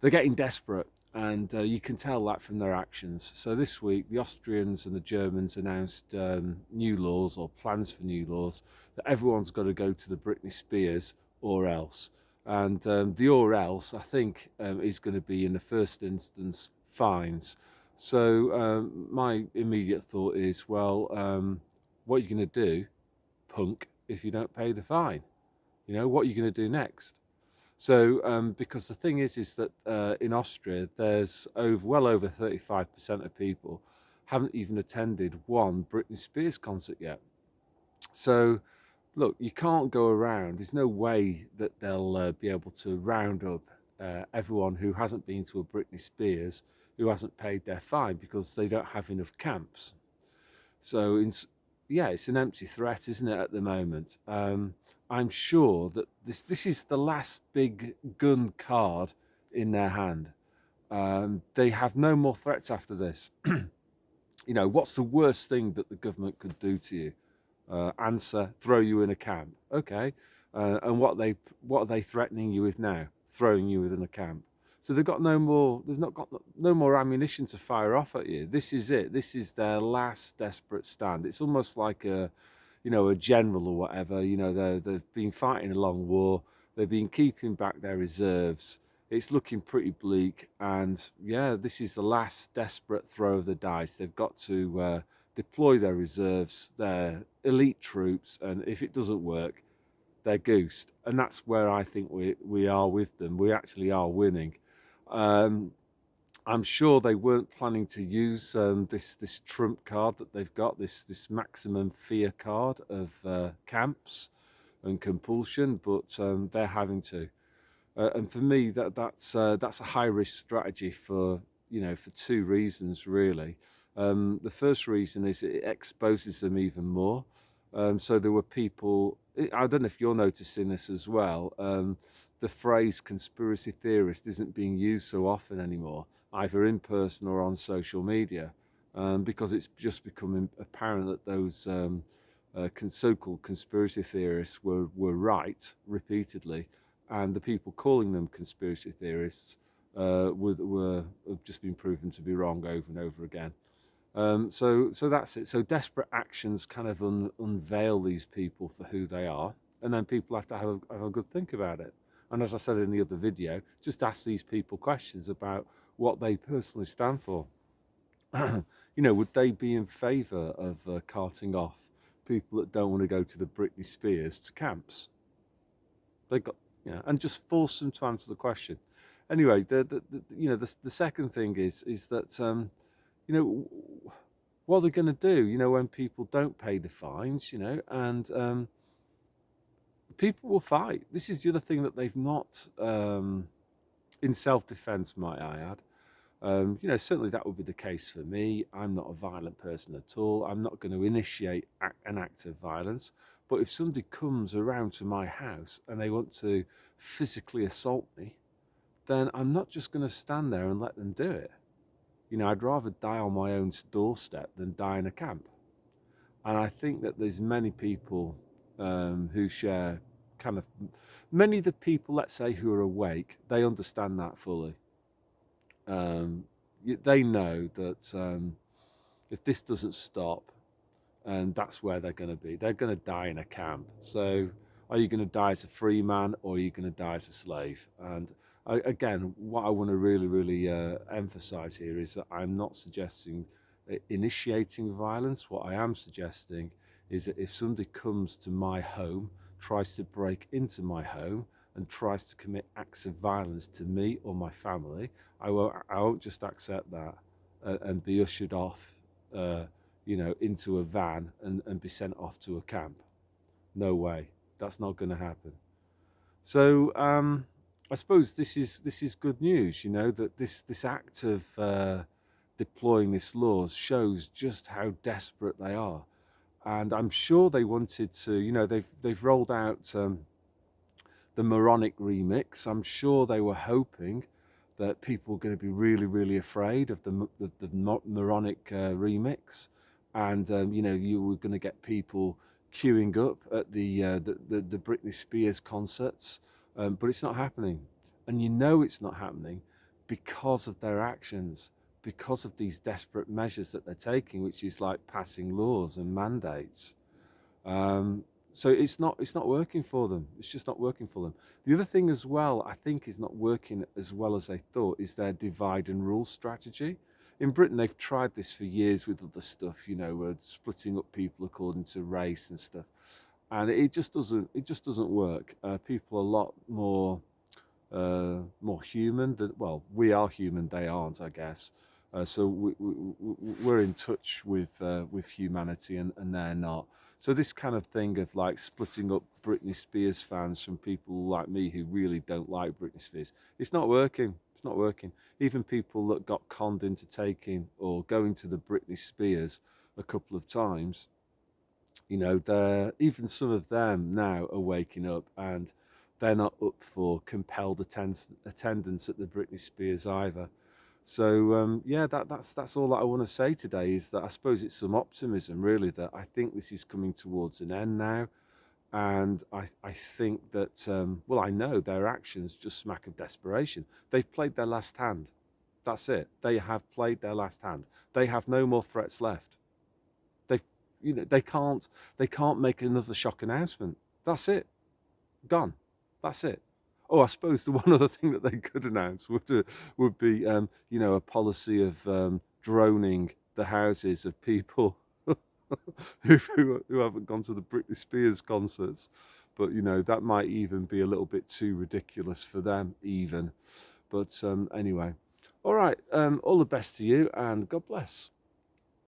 they're getting desperate, and you can tell that from their actions. So this week, the Austrians and the Germans announced new laws, or plans for new laws, that everyone's got to go to the Britney Spears or else. And the or else, I think, is going to be, in the first instance, fines. So my immediate thought is, well, what are you going to do, punk, if you don't pay the fine? You know, what are you going to do next? So, because the thing is that in Austria, there's well over 35% of people haven't even attended one Britney Spears concert yet. So, look, you can't go around. There's no way that they'll be able to round up everyone who hasn't been to a Britney Spears, who hasn't paid their fine, because they don't have enough camps. So, yeah, it's an empty threat, isn't it, at the moment? I'm sure that this is the last big gun card in their hand. They have no more threats after this. You know, what's the worst thing that the government could do to you? Answer: throw you in a camp. Okay, and what are they threatening you with now? Throwing you within a camp. So they've got no more. There's not got no more ammunition to fire off at you. This is it. This is their last desperate stand. It's almost like a general or whatever. You know, they've been fighting a long war. They've been keeping back their reserves. It's looking pretty bleak, and yeah, this is the last desperate throw of the dice. They've got to deploy their reserves, their elite troops, and if it doesn't work, they're goosed. And that's where I think we are with them. We actually are winning. Um, I'm sure they weren't planning to use this trump card that they've got, this maximum fear card of camps and compulsion, but they're having to. And for me, that's a high risk strategy for for two reasons really. The first reason is it exposes them even more. So there were people. I don't know if you're noticing this as well. The phrase conspiracy theorist isn't being used so often anymore, either in person or on social media, because it's just becoming apparent that those so-called conspiracy theorists were right repeatedly, and the people calling them conspiracy theorists have just been proven to be wrong over and over again. So that's it. So desperate actions kind of unveil these people for who they are, and then people have to have a good think about it. And as I said in the other video, just ask these people questions about what they personally stand for. Would they be in favour of carting off people that don't want to go to the Britney Spears to camps? They got and just force them to answer the question. Anyway, the second thing is that what they're going to do, when people don't pay the fines, and people will fight. This is the other thing that they've not, in self-defense, might I add. Certainly that would be the case for me. I'm not a violent person at all. I'm not going to initiate an act of violence. But if somebody comes around to my house and they want to physically assault me, then I'm not just going to stand there and let them do it. I'd rather die on my own doorstep than die in a camp. And I think that there's many people who share many of the people, let's say, who are awake, they understand that fully. They know that if this doesn't stop, and that's where they're going to be. They're going to die in a camp. So are you going to die as a free man, or are you going to die as a slave? And again, what I want to really, really emphasize here is that I'm not suggesting initiating violence. What I am suggesting is that if somebody comes to my home, tries to break into my home, and tries to commit acts of violence to me or my family, I won't just accept that and be ushered off into a van and be sent off to a camp. No way. That's not going to happen. So I suppose this is good news, that this act of deploying this laws shows just how desperate they are. And I'm sure they wanted to, they've rolled out the Moronic remix. I'm sure they were hoping that people were going to be really, really afraid of the Moronic remix, and you were going to get people queuing up at the Britney Spears concerts, but it's not happening, and it's not happening because of their actions, because of these desperate measures that they're taking, which is like passing laws and mandates. Um, so it's not working for them. It's just not working for them. The other thing as well, I think, is not working as well as they thought is their divide and rule strategy. In Britain, they've tried this for years with other stuff, splitting up people according to race and stuff, and it just doesn't work. People are a lot more human than, well, we are human, they aren't, I guess. So we're in touch with humanity, and they're not. So this kind of thing of like splitting up Britney Spears fans from people like me who really don't like Britney Spears, it's not working. It's not working. Even people that got conned into taking or going to the Britney Spears a couple of times, they're, even some of them now are waking up, and they're not up for compelled attendance at the Britney Spears either. So yeah, that's all that I want to say today, is that I suppose it's some optimism really, that I think this is coming towards an end now, and I think that well, I know their actions just smack of desperation. They've played their last hand. That's it. They have played their last hand. They have no more threats left. They've they can't make another shock announcement. That's it. Gone. That's it. Oh, I suppose the one other thing that they could announce would be a policy of droning the houses of people who haven't gone to the Britney Spears concerts. But that might even be a little bit too ridiculous for them even. But anyway, all right. All the best to you, and God bless.